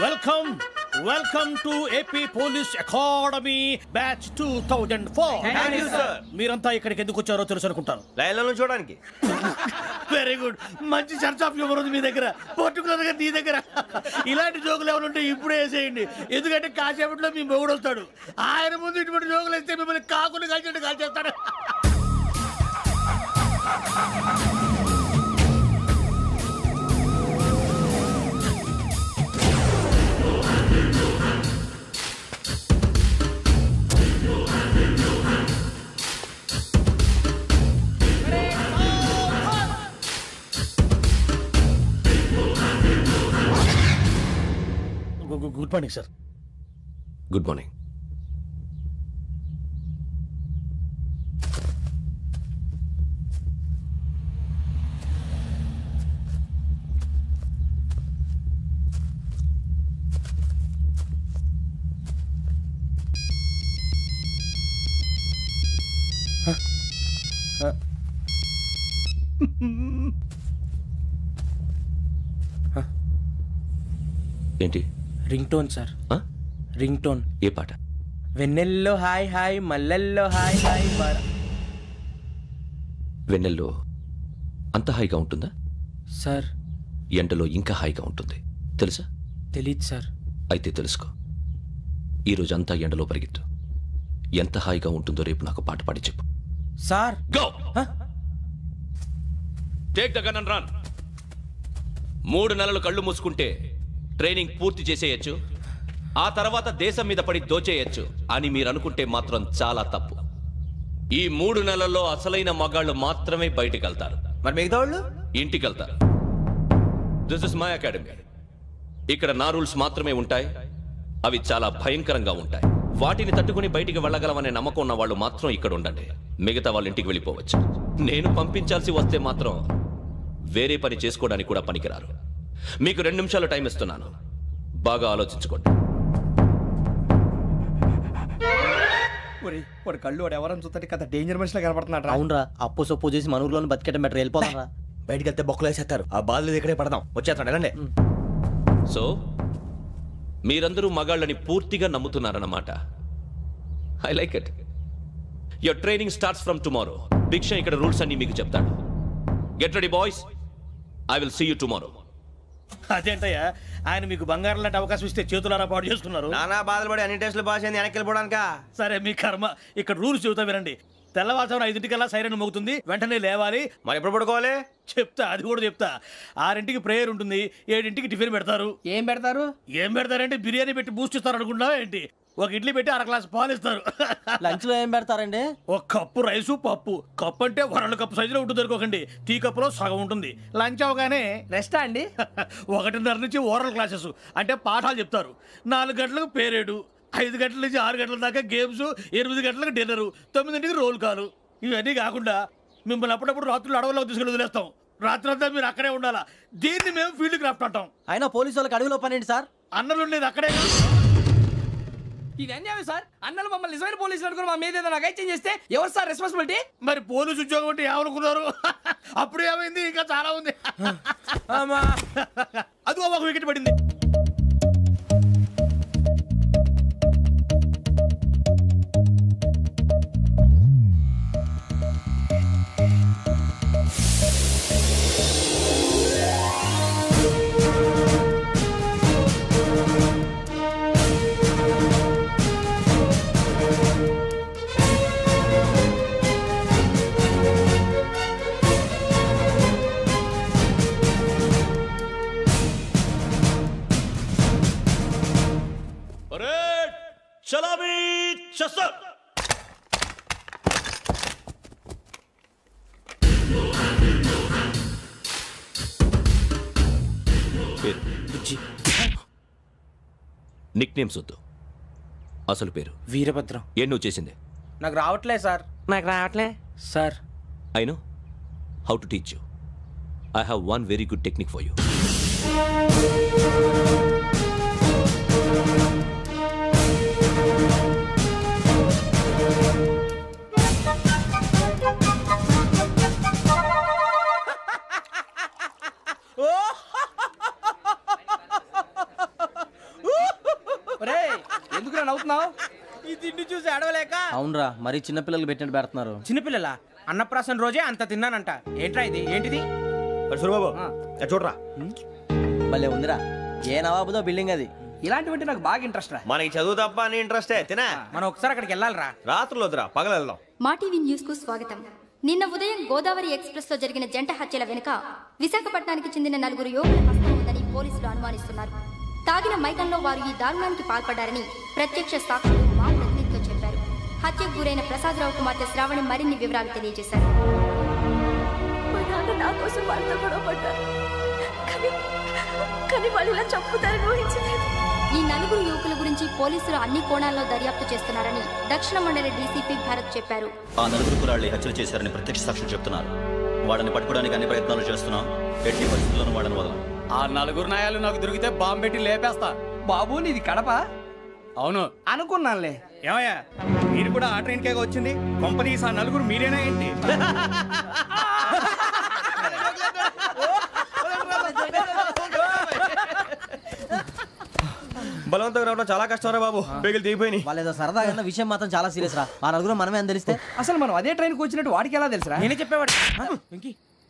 Welcome welcome to AP police academy batch 2004. మీరంతా ఇక్కడికి ఎందుకు వచ్చారో తెలుసు అనుకుంటాను. లైన్లను చూడడానికి. Very good. మంచి చర్చ్ ఆఫ్ హ్యూమర్ ఉంది మీ దగ్గర, పర్టికులర్ గా నీ దగ్గర. ఇలాంటి జోకులు ఎవరు ఉంటే ఇప్పుడే వేసేయండి, ఎందుకంటే కాసేపట్లో మీ మొగుడు వస్తాడు. ఆయన ముందు ఇటువంటి జోకులు వేస్తే మిమ్మల్ని కాకులు కాల్చేట్టు కాల్చేస్తాడు. Good morning sir. Good morning. ఏంటి? Ring tone sir. Ring tone. ఏ పాట? వెన్నెల్లో హాయ్ హాయ్ మల్లెల్లో హాయ్ హాయ్. వెన్నెల్లో అంత హాయిగా ఉంటుందా సార్? ఎండలో ఇంకా హాయిగా ఉంటుంది తెలుసా? తెలీదు సార్. అయితే తెలుసుకో. ఈరోజు అంతా ఎండలో పరిగెత్తు. ఎంత హాయిగా ఉంటుందో రేపు నాకు పాట పాడి చెప్పు. Sir go. Take the gun and run. 3 నెలలు కళ్ళు మూసుకుంటే ట్రైనింగ్ పూర్తి చేసేయచ్చు, ఆ తర్వాత దేశం మీద పడి దోచేయచ్చు అని మీరు అనుకుంటే మాత్రం చాలా తప్పు. ఈ 3 నెలల్లో అసలైన మగాళ్ళు మాత్రమే బయటికి వెళ్తారు. మరి మిగతా వాళ్ళు ఇంటికి వెళ్తారు. This is my academy. ఇక్కడ నా రూల్స్ మాత్రమే ఉంటాయి. అవి చాలా భయంకరంగా ఉంటాయి. వాటిని తట్టుకుని బయటికి వెళ్ళగలమనే నమ్మకం ఉన్న వాళ్ళు మాత్రం ఇక్కడ ఉండండి. మిగతా వాళ్ళు ఇంటికి వెళ్ళిపోవచ్చు. నేను పంపించాల్సి వస్తే మాత్రం వేరే పని చేసుకోవడానికి కూడా పనికిరారు. మీకు 2 నిమిషాలు టైం ఇస్తున్నాను, బాగా ఆలోచించుకోండి. వాడు కళ్ళు వాడు ఎవరైనా చూస్తే కదా డేంజర్ మనిషిలో కనపడుతున్నాడు. అవునరా, అప్పు సొప్పు చేసి మన ఊర్లో బతికేయడం బెటర్. వెళ్ళిపోతాం రా. బయటికి వెళ్తే బొక్కలు వేసేస్తారు. ఆ బాధలు ఇక్కడే పడదాం. వచ్చేస్తాడు ఎలాండి. సో మీరందరూ మగాళ్ళని పూర్తిగా నమ్ముతున్నారన్నమాట. I like it. Your training starts from tomorrow. భిక్ష ఇక్కడ రూల్స్ అన్ని మీకు చెప్తాడు. Get ready boys, I will see you tomorrow. అదేంటయ్యా, ఆయన మీకు బంగారం లాంటి అవకాశం ఇస్తే చేతులారా పాటు చేసుకున్నారు. నానా బాధలు పడి అన్ని టెస్టులు పాస్ అయింది, వెనక్కి వెళ్ళిపోవడానికా? సరే మీ కర్మ. ఇక్కడ రూల్స్ చెబుతా వినండి. తెల్లవారుజామున 5 సైరన్ మోగుతుంది, వెంటనే లేవాలి. మరి ఎప్పుడు పడుకోవాలి చెప్తా, అది కూడా చెప్తా. 6 ప్రేయర్ ఉంటుంది, 7 టిఫిన్ పెడతారు. ఏం పెడతారు? ఏం పెడతారంటే బిర్యానీ పెట్టి బూస్ట్ ఇస్తారు అనుకుంటున్నావా ఏంటి? ఒక ఇడ్లీ పెట్టి 1/2 గ్లాస్ పాలు ఇస్తారు. లంచ్ లో ఏం పెడతారండి? ఒక కప్పు రైసు పప్పు. కప్పు అంటే 1/2 కప్పు సైజులో ఉంటుంది అనుకోకండి. టీ కప్పులో సగం ఉంటుంది. లంచ్ అవగానే రెస్టా అండి? 1:30 నుంచి ఓరల్ క్లాసెస్ అంటే పాఠాలు చెప్తారు. 4 గంటలకు పేరేడు, 5 గంటల నుంచి 6 గంటల దాకా గేమ్స్, 8 గంటలకు డిన్నరు, 9 రోల్ కాలు. ఇవన్నీ కాకుండా మిమ్మల్ని అప్పుడప్పుడు రాత్రులు అడవుల్లో తీసుకెళ్ళి వదిలేస్తాం. రాత్రంతా మీరు అక్కడే ఉండాలా. దీన్ని మేము ఫీల్డ్ క్రాఫ్ట్ అంటాం. అయినా పోలీసు వాళ్ళకి అడవిలో పని ఏంటి సార్? అన్నలు ఉండేది అక్కడే. ఇది అన్యాయం సార్. అన్నలు మమ్మల్ని నిజమైన పోలీసులు అనుకుని మా మీద ఏదైనా అగైత్యం చేస్తే ఎవరు సార్ రెస్పాన్సిబిలిటీ? మరి పోలీసు ఉద్యోగం అంటే ఏమనుకున్నారు? అప్పుడు ఏమైంది? ఇంకా చాలా ఉంది. అదిగో ఒక వికెట్ పడింది. చలామీ చసర్. నిక్ నేమ్స్ వద్దు, అసలు పేరు. వీరభద్రం. ఏం నువ్వు చేసింది? నాకు రావట్లే సార్. నాకు రావట్లే sir. I know how to teach you. I have one very good technique for you. నవ్వుతున్నావు? ఈ తిండి చూసి అడవలేక. అవునరా మరీ చిన్నపిల్లలు పెట్టినట్టు పెడుతున్నారు. చిన్నపిల్లల అన్నప్రాసన రోజే అంత తిన్నానంట. ఏంట్రా ఇది? ఏంటిది? సూరిబాబు చూడరా. భలే ఉందిరా. ఏ నవాబుదో బిల్డింగ్ అది. ఇలాంటివంటే నాకు బాగా ఇంట్రెస్ట్ రా. మనకి చదువు తప్ప అని ఇంట్రెస్టే తినా. మనం ఒకసారి అక్కడికి వెళ్ళాలిరా. రాత్రులు వద్దురా, పగలు వెళ్దాం. మా టీవీ న్యూస్ కు స్వాగతం. నిన్న ఉదయం గోదావరి ఎక్స్ప్రెస్ లో జరిగిన జంట హత్యల వెనుక విశాఖపట్నానికి చెందిన 4 యువకుల హస్తం ఉందని పోలీసులు అనుమానిస్తున్నారు. తాగిన మైకంలో వారు ఈ దారుణానికి పాల్పడ్డారని ప్రత్యక్ష సాక్షులు మా ప్రతినిధితో చెప్పారు. హత్యకు గురైన ప్రసాదరావు కుమార్తె శ్రావణి మరిన్ని వివరాలు తెలియజేశారు. మా నాన్న నా కోసం వాళ్ళతో గొడవ పడ్డారు, కానీ వాళ్ళు ఇలా చంపుతారని ఊహించలేదు. ఈ 4 యువకుల గురించి పోలీసులు అన్ని కోణాల్లో దర్యాప్తు చేస్తున్నారని దక్షిణ మండలి డీసీపీ భరత్ చెప్పారు. ఆ 4 కురాళ్ళు హత్యలు చేశారని ప్రత్యక్ష సాక్షులు చెప్తున్నారు. వాళ్ళని పట్టుకోవడానికి అన్ని ప్రయత్నాలు చేస్తున్నాం. ఎట్టి పరిస్థితుల్లోనూ వాళ్ళని వదలం. ఆ 4 నాయాలు నాకు దొరికితే బాంబు పెట్టి లేపేస్తా. బాబు నీది కడప? అవును అనుకున్నానులే. ఏమయ్యా, మీరు కూడా ఆ ట్రైన్ కేగా వచ్చింది? కొంపదీసి ఆ 4 మీరేనా ఏంటి? బలవంతంగా రావడం చాలా కష్టం రా బాబు. బేగులు దిగిపోయినాయి. వాళ్ళు ఏదో సరదాగా విషయం మాత్రం చాలా సీరియస్ రా. ఆ 4 మనమే అని తెలిస్తే అసలు మనం అదే ట్రైన్కి వచ్చినట్టు వాడికి ఎలా తెలుసురా? నేనే చెప్పేవాడు.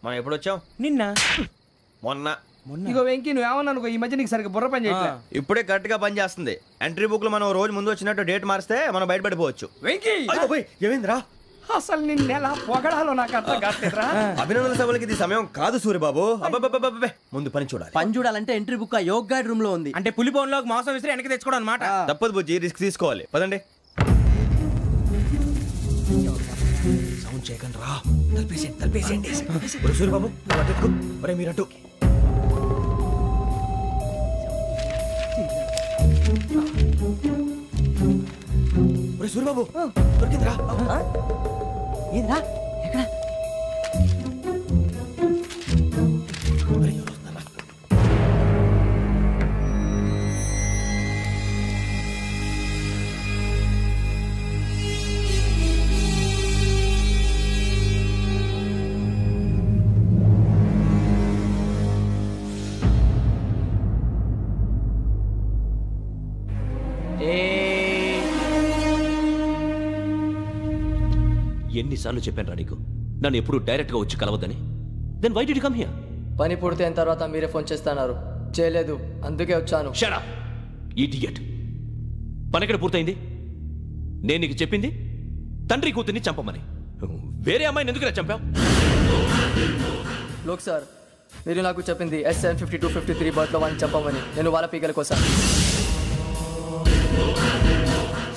మనం ఎప్పుడు వచ్చాం? నిన్న మొన్న. ఇగో వెంకీ నువ్వేమన్నా అనుకో, ఈ మధ్య నీకు సరిగ్గా బుర్ర పని చేయట్లేదు. ఇప్పుడే కరెక్ట్ గా పని చేస్తుంది. ఎంట్రీ బుక్ లో మనం రోజు ముందు వచ్చినట్టు డేట్ మారిస్తే మనం బయటపడిపోవచ్చు. వెంకీ ఏమైందిరా? అసలు నిన్న ఎలా పొగడాలో నాకు అర్థం కావట్లేదురా. అభినందన సభలకి ఇది సమయం కాదు సూరిబాబు. అబ్బబ్బబ్బబ్బబ్బే, ముందు పని చూడాలి. పని చూడాలంటే ఎంట్రీ బుక్ ఆ యోగ్ గైడ్ రూమ్ లో ఉంది. అంటే పులి బోన్లోకి మాంసం విసిరి వెనక్కి తెచ్చుకోవడం అనమాట. తప్పదు బుజ్జి, రిస్క్ తీసుకోవాలి. పదండి. సౌండ్ చేయకండి రా. తలపేసేయండి. సూరిబాబు ఒరే మీరట్టు. సూరిబాబు దొరికిందిరా. ఏంద్రా ఎక్కడ? ఎన్నిసార్లు చెప్పాను రా నీకు, నన్ను ఎప్పుడు డైరెక్ట్ గా వచ్చి కలవద్దని? Then why did you come here? పని పూర్తయిన తర్వాత మీరే ఫోన్ చేస్తున్నారు. చేయలేదు, అందుకే వచ్చాను. Shut up idiot. పని ఎక్కడ పూర్తయింది? నేను నీకు చెప్పింది తండ్రి కూతుర్ని చంపమని. వేరే అమ్మాయిని ఎందుకు చంపావు? లోక్ సార్, మీరు నాకు చెప్పింది SN 5253 బర్త్లో వాళ్ళని చంపమని. నేను వాళ్ళ పీకల కోసం.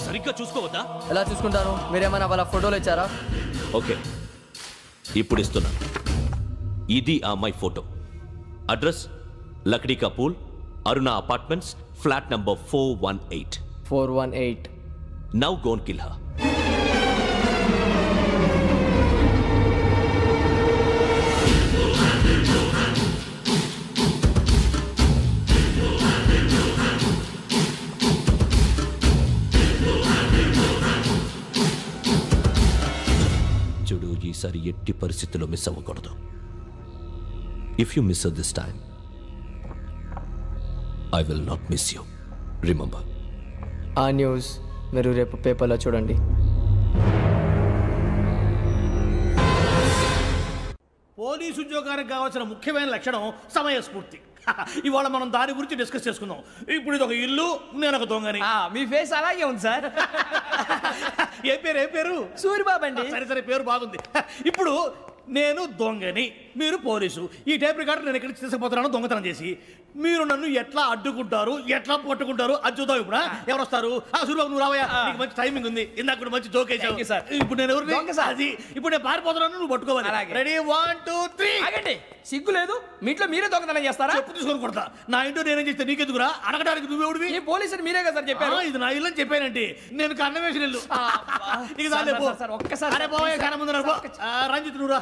సరిగ్గా చూసుకోవద్దా? ఎలా చూసుకుంటాను? మీరేమైనా వాళ్ళ ఫోటోలు ఇచ్చారా? ఓకే, ఇప్పుడు ఇస్తున్నా. ఇది ఆ అమ్మాయి ఫోటో. అడ్రస్ లక్డీ కా pool, Aruna apartments, flat number 418. 418. Now go and kill her. చూడు, ఈసారి ఎట్టి పరిస్థితుల్లో మిస్ అవ్వకూడదు. If you miss this time, I will not miss you. Remember. ఆ న్యూస్ మీరు రేపు పేపర్లో చూడండి. పోలీసు ఉద్యోగానికి కావాల్సిన ముఖ్యమైన లక్షణం సమయస్ఫూర్తి. ఇవాళ మనం దాని గురించి డిస్కస్ చేసుకుందాం. ఇప్పుడు ఇది ఒక ఇల్లు, నేను ఒక దొంగని. మీ ఫేస్ అలాగే ఉంది సార్. ఏ పేరు? సూరిబాబు అండి. సరే పేరు బాగుంది. ఇప్పుడు నేను దొంగని, మీరు పోలీసు. ఈ టైప్ రికార్డు నేను ఎక్కడికి తీసుకుపోతున్నాను దొంగతనం చేసి. మీరు నన్ను ఎట్లా అడ్డుకుంటారు, ఎట్లా పట్టుకుంటారు అది చూద్దాం. ఇప్పుడు ఎవరు వస్తారు? సూరిబాబు నువ్వు రావయ్యా, నీకు మంచి టైమింగ్ ఉంది. ఇందాక కూడా మంచి జోక్ వేసావు సార్. ఇప్పుడు నేను ఎవరు? అది ఇప్పుడు నేను పారిపోతున్నాను, నువ్వు పట్టుకోవాలి. రెడీ 1 2 3. ఆగండి, సిగ్గు లేదు? మీ ఇంట్లో మీరే దొంగతనం చేస్తారా? చెప్పు తీసుకొని కొడతా. నా ఇంట్లో నేనేం చేస్తే నీకెందుకురా? అడగడానికి నువ్వెవడివి? ఈ పోలీసులు మీరే కదా సార్ చెప్పారు. ఇది నా ఇల్లు అని చెప్పానండి. నేను కన్న వేసిన ఇల్లు. ఒక్కసారి రంజిత్ నువ్వు రా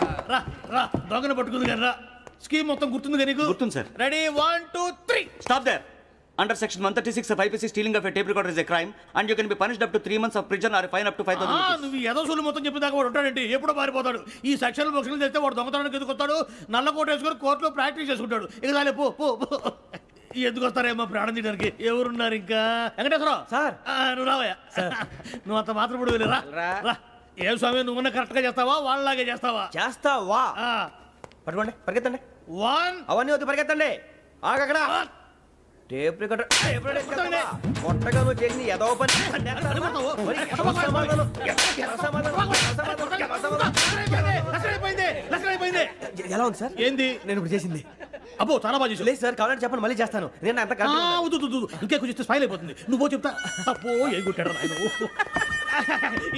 రా. దొంగను పట్టుకుంది కానీ రా. స్కీమ్ మొత్తం గుర్తుంది నీకు? గుర్తుంది sir. Ready 1 2 3. Stop there. Under section 136 of IPC, stealing of a tape recorder is a crime and you can be punished up to 3 months of prison or a fine up to 5,000 rupees. నువ్వు ఏదో సొల్లు మొత్తం చెప్పేదాకా వాడు ఉంటాడండి. ఎప్పుడో పారిపోతాడు. ఈ సెక్షన్ బొక్షన్లు చేస్తే వాడు దొంగతనానికి ఎదుకొస్తాడు. నల్ల కోట వేసుకొని కోర్టులో ప్రాక్టీస్ చేసుకుంటాడు. ఇక చాలే పో. ఎందుకు వస్తారేమో ప్రాణం తీయడానికి. ఎవరున్నారు ఇంకా? వెంకటేశ్వరరావు సార్. నువ్వు రావయ్యా. నువ్వు అంత మాత్రం ఇప్పుడు వెళ్ళి రా. ఏం స్వామి, నువ్వున్న కరెక్ట్ గా చేస్తావా వాళ్ళలాగే చేస్తావా? చేస్తావా? పట్టుకోండి, పరిగెత్తండి. 1 అవన్నీ వద్దు, పరిగెత్తండి. ఆగక్కడ టేప్ రికార్డర్ కొత్తగా నువ్వు చేసింది ఏదో పని. ఎలా ఉంది సార్? ఏంది నేను ఇప్పుడు చేసింది? అబ్బో చాలా బాగా చేసావు. లేదు సార్, కావాలంటే చెప్పండి, మళ్ళీ చేస్తాను. నేను అంత ఇంకే కొంచెం స్మైల్ అయిపోతుంది. నువ్వు చెప్తా. అబ్బో ఏ కొట్టాడు నాయన.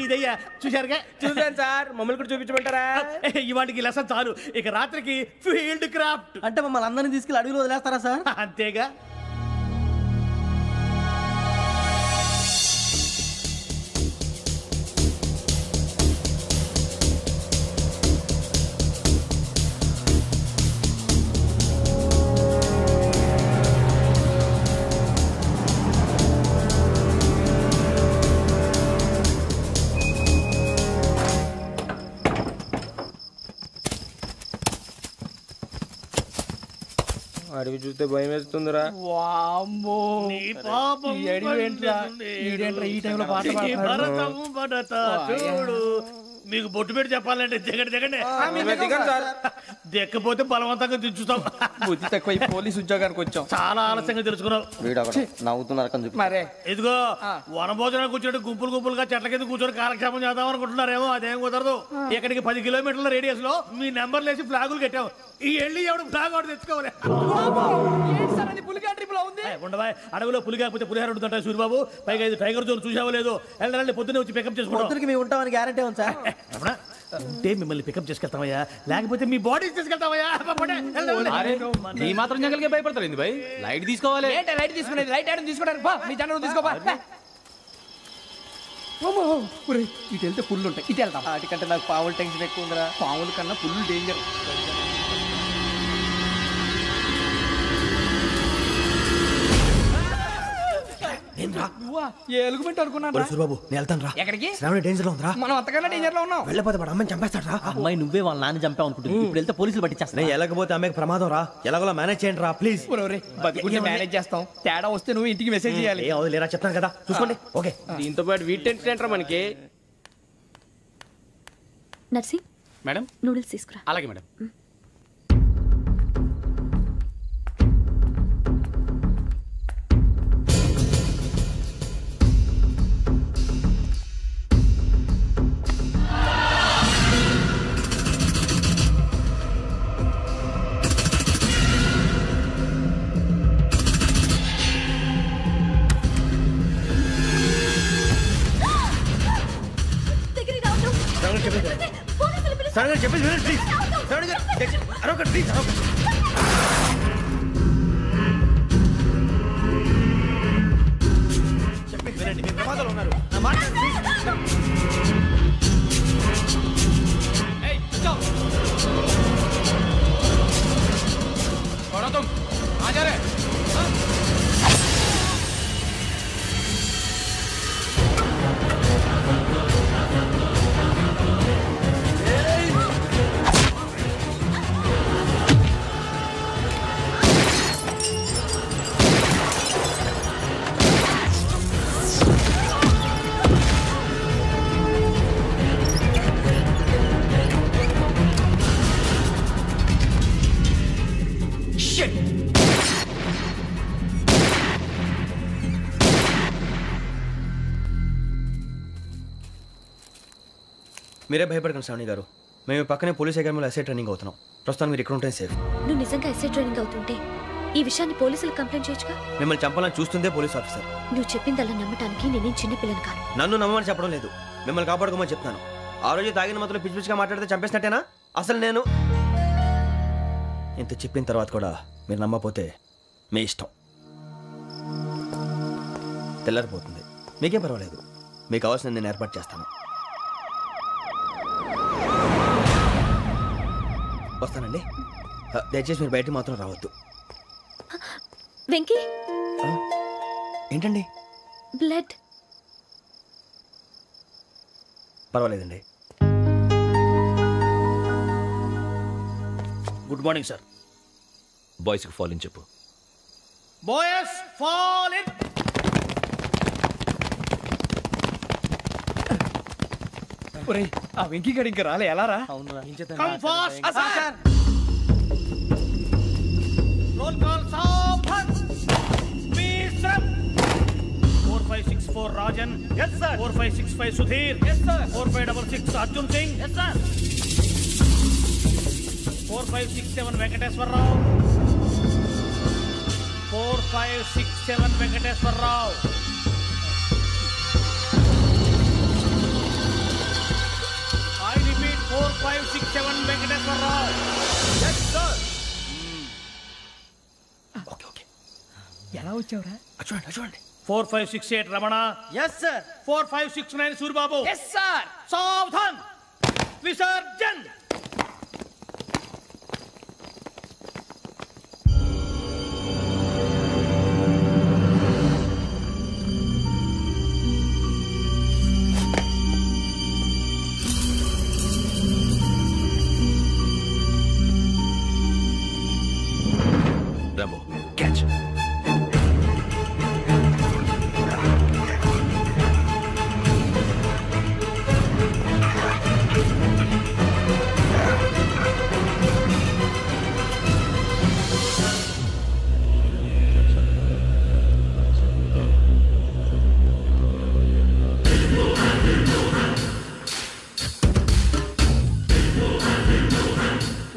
ఇదయ్యా చూశారుగా? చూసాను సార్, మమ్మల్ని కూడా చూపించమంటారా? ఇవాటికి లెసన్ చాలు. ఇక రాత్రికి ఫీల్డ్ క్రాఫ్ట్. అంటే మమ్మల్ని అందరినీ తీసుకెళ్ళి అడుగులో వదిలేస్తారా సార్? అంతేగా. అడిగి చూస్తే భయం వేస్తుందిరా. వామ్మో నీ పాపం ఈ అడివి ఏంట్రా? ఈడేంట్రా ఈ టైంలో పాట భరతం భరత చూడు. మీకు బొట్టు పెట్టి చెప్పాలంటే దిగండి. దిక్కపోతే బలవంతంగా దించుతాం. బుద్ధి తక్కువ ఈ పోలీస్ ఉద్యోగానికి వచ్చాం. చాలా ఆలస్యంగా తెలుసుకున్నావు. నవ్వుతున్నారు. మరే ఇదిగో వనభోజనానికి కూర్చొని గుంపులుగా చెట్ల కింద కూర్చొని కాలక్షేపం చేద్దాం అనుకుంటున్నారేమో. అదేం కుదరదు. ఇక్కడికి 10 కిలోమీటర్ల రేడియస్ లో మీ నెంబర్లు వేసి ఫ్లాగులు కట్టాం. ఈ వెళ్ళి ఎవడు ఫ్లాగ్ ఒకటి తెచ్చుకోవాలి. ఉండవా, అడవిలో పులి కాకపోతే పులిహార ఉంటుంటాయి సూరిబాబు. పైగా ఇది టైగర్ జోన్ చూసావో లేదో. వెళ్ళండి, పొద్దున్నే వచ్చి పికప్ చేసుకుంటాం. మేము ఉంటామని గ్యారంటీ ఉంది సార్. అంటే మిమ్మల్ని పికప్ చేసుకెళ్తామయ్యా, లేకపోతే మీ బాడీ తీసుకెళ్తామయ్యా. ఈ మాత్రం జంగల్కే భయపడతారు భయ్. లైట్ తీసుకోవాలి. లైట్ తీసుకునేది లైట్ ఆడని తీసుకోవడానికి మీ జనం తీసుకోపా. ఇటు వెళ్తే పుల్లు ఉంటాయి, ఇటు వెళ్తాం. వాటికంటే నాకు పావుల టెన్షన్ ఎక్కువ ఉందిరా. పాముల కన్నా పుల్లు డేంజర్. ఎలుగుబెట్టి అనుకున్నాను. సూరిబాబు నేను వెళ్తాను రా. ఎక్కడికి? శ్రావణి డేంజర్ లో ఉందిరా. మనం అంతకన్నా డేంజర్ లో ఉన్నాం. వెళ్ళపోతే వాడు అమ్మని చంపేస్తాడు రా. అమ్మాయి నువ్వే వాళ్ళ నాన్న చంపావు అనుకుంటుంది. ఇప్పుడు వెళ్తే పోలీసులు పట్టించేస్తా. నేను వెళ్ళకపోతే అమ్మాయికి ప్రమాదం రా. ఎలాగోలా మేనేజ్ చేయండి రా ప్లీజ్. బతుకుంటే మేనేజ్ చేస్తాం. తేడా వస్తే నువ్వు ఇంటికి మెసేజ్ చేయాలి. ఏ అవును లేరా, చెప్తాను కదా, చూసుకోండి. ఓకే. దీంతో పాటు వీటి టెన్షన్ ఏంట్రా మనకి. నర్సి మేడం నూడిల్స్ తీసుకురా. అలాగే మేడం. చెప్పేసి వినండి ప్లీజ్. శ్రావణి గారు అరొకటి ప్లీజ్. చెప్పేసి వినండి, మీరు ప్రమాదాలు ఉన్నారు. నా మాట ప్లీజ్. మీరే భయపడకండి శ్రావణి గారు. మేము పక్కనే పోలీస్ అకాడమీలో ఎస్ఐ ట్రైనింగ్ అవుతున్నాం. ప్రస్తుతం మీరు ఇక్కడ ఉంటే సేఫ్. నువ్వు నిజంగా ఎస్ఐ ట్రైనింగ్ అవుతుంటే ఈ విషయాన్ని పోలీసులకు కంప్లైంట్ చేయొచ్చుగా. మిమ్మల్ని చంపాలని చూస్తుందే పోలీస్ ఆఫీసర్. నువ్వు చెప్పిందల్లా నమ్మటానికి నేనేం చిన్నపిల్లని కాను. నన్ను నమ్మమని చెప్పడం లేదు, మిమ్మల్ని కాపాడుకోమని చెప్తాను. ఆ రోజు తాగిన మొత్తం పిచ్చి పిచ్చిగా మాట్లాడితే చంపేసినట్టేనా? అసలు నేను ఇంత చెప్పిన తర్వాత కూడా మీరు నమ్మకపోతే మీ ఇష్టం. తెల్లారిపోతుంది, మీకేం పర్వాలేదు. మీకు కావాల్సిన నేను ఏర్పాటు చేస్తాను. వస్తానండి. దయచేసి మీరు బయటకు మాత్రం రావద్దు. వెంకీ ఏంటండి? బ్లడ్. పర్వాలేదండి. Good morning sir. బాయ్స్కి ఫాలోయింగ్ చెప్పు. Boys fall in. ఒరేయ్ ఆ వెంకీ గడి ఇంకా రాలే ఎలా రా? Come fast. రోల్ కాల్ సావధాన్. Speed up. 4564 Rajan. yes sir. 4565 Sudheer. yes sir. 4566 Arjun Singh. yes sir. 4567 Venkateswararao. 4567 Venkateswararao. I repeat 4567 Venkateswararao. yes sir. Okay ఎలా వచ్చావురా? చూడండి 4568 Ramana. yes sir. 4569 Suribabu. yes sir. సావధాన్. Visarjan. Rambo, catch.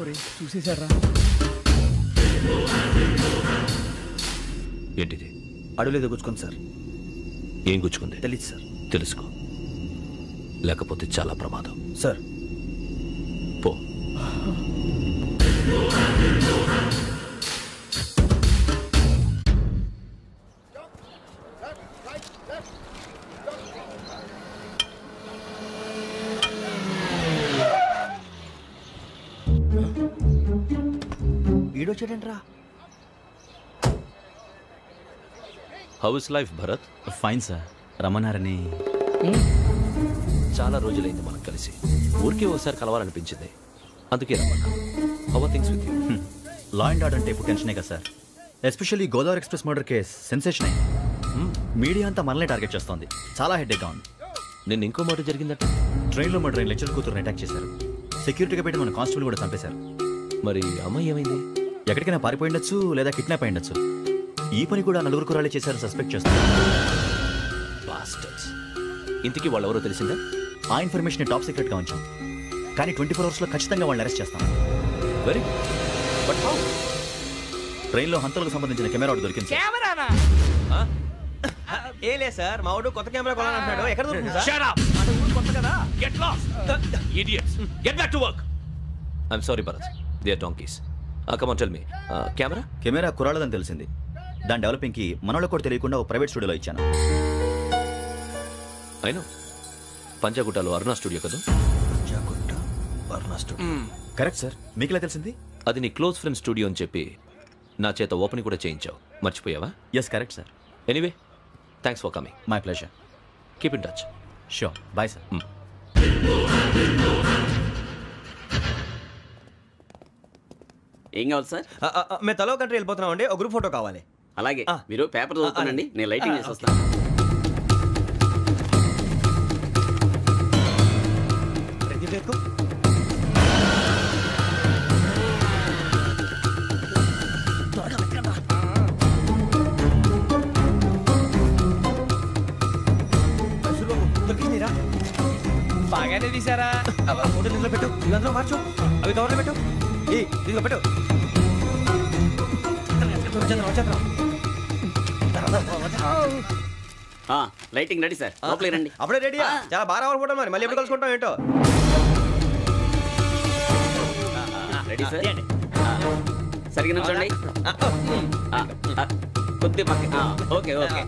ఒరేయ్ చూసేశారా? ఏంటిది? అడుగులేదో గుచ్చుకోండి సార్. ఏం గుచ్చుకుంది? తెలీదు సార్. తెలుసుకో, లేకపోతే చాలా ప్రమాదం. సార్ పో. ఈడొచ్చాడంట్రా. How is life Bharat? Fine sir. రమ్మన్నారని. చాలా రోజులైంది మనం కలిసి. ఊరికే ఒకసారి కలవాలనిపించింది, అందుకే రమ్మన్నా. How are things with you? Law and order అంటే ఇప్పుడు టెన్షనే కదా sir. Especially Godavari express murder case sensation అయింది. మీడియా అంతా మనల్ని టార్గెట్ చేస్తోంది. చాలా హెడ్ఏక్గా ఉంది. నిన్న ఇంకో మాట జరిగిందట. ట్రైన్లో మా ట్రైన్ లెక్చర్ కూతురుని అటాక్ చేశారు. సెక్యూరిటీగా పెట్టి మన కానిస్టేబుల్ కూడా చంపేశారు. మరి అమ్మాయి ఏమైంది? ఎక్కడికైనా పారిపోయి ఉండొచ్చు, లేదా కిడ్నాప్ అయి ఉండొచ్చు. ఈ పని కూడా నలుగురు కురాలే చేశారు సస్పెక్ట్ చేస్తారు. బాస్టర్స్. ఇంతకీ వాళ్ళు ఎవరో తెలిసిందా? ఆ ఇన్ఫర్మేషన్ టాప్ సీక్రెట్గా ఉంచాం, కానీ 24 అవర్స్లో ఖచ్చితంగా వాళ్ళని అరెస్ట్ చేస్తాం. Very but how? ట్రైన్లో హంతలకు సంబంధించిన కెమెరా ఒకటి దొరికింది. కెమెరానా? ఏ లే సార్, మా వాడు కొత్త కెమెరా కొనాలంటున్నాడు. ఎక్కడ దొరుకుతుంది సార్? Shut up! అంటే ఊరు కొత్త కదా. Get lost! Idiots! Get back to work! I'm sorry, Bharat. They are donkeys. Come on, tell me. Camera? Camera కురాలదని తెలిసింది. దాని డెవలపింగ్కి మనలో కూడా తెలియకుండా ఒక ప్రైవేట్ స్టూడియోలో ఇచ్చాను. I know. పంజాగుట్టలో అరుణ స్టూడియో కదా? పంజాగుట్ట అరుణ స్టూడియో. Correct sir. మీకు ఎలా తెలిసింది? అది నీ క్లోజ్ ఫ్రెండ్ స్టూడియో అని చెప్పి నా చేత ఓపెన్ కూడా చేయించావు. మర్చిపోయావా? Yes correct sir. Anyway, thanks for coming. My pleasure. Keep in touch. Sure. Bye sir. ఏం కావాలి సార్? మేము తలో కంట్రీ వెళ్ళిపోతున్నాం అండి. ఒక గ్రూప్ ఫోటో కావాలి. అలాగే, మీరు పేపర్ చదువుతానండి, నేను లైటింగ్ చేసి వస్తాను. బాగానే తీసారా? ఫోటో దీంట్లో పెట్టు, ఇవంతా మార్చు, అవి కవర్లో పెట్టు, దీంట్లో పెట్టు. లైటింగ్ రెడీ సార్, లోపలికి రండి. అప్పుడే రెడీ? చాలా బాగా రావాలి ఫోటో. మరి మళ్ళీ ఎప్పుడు కలుసుకుంటాం ఏంటో. Ready sir. సరిగ్గా నుంచోండి. కొద్ది పక్క. Okay okay.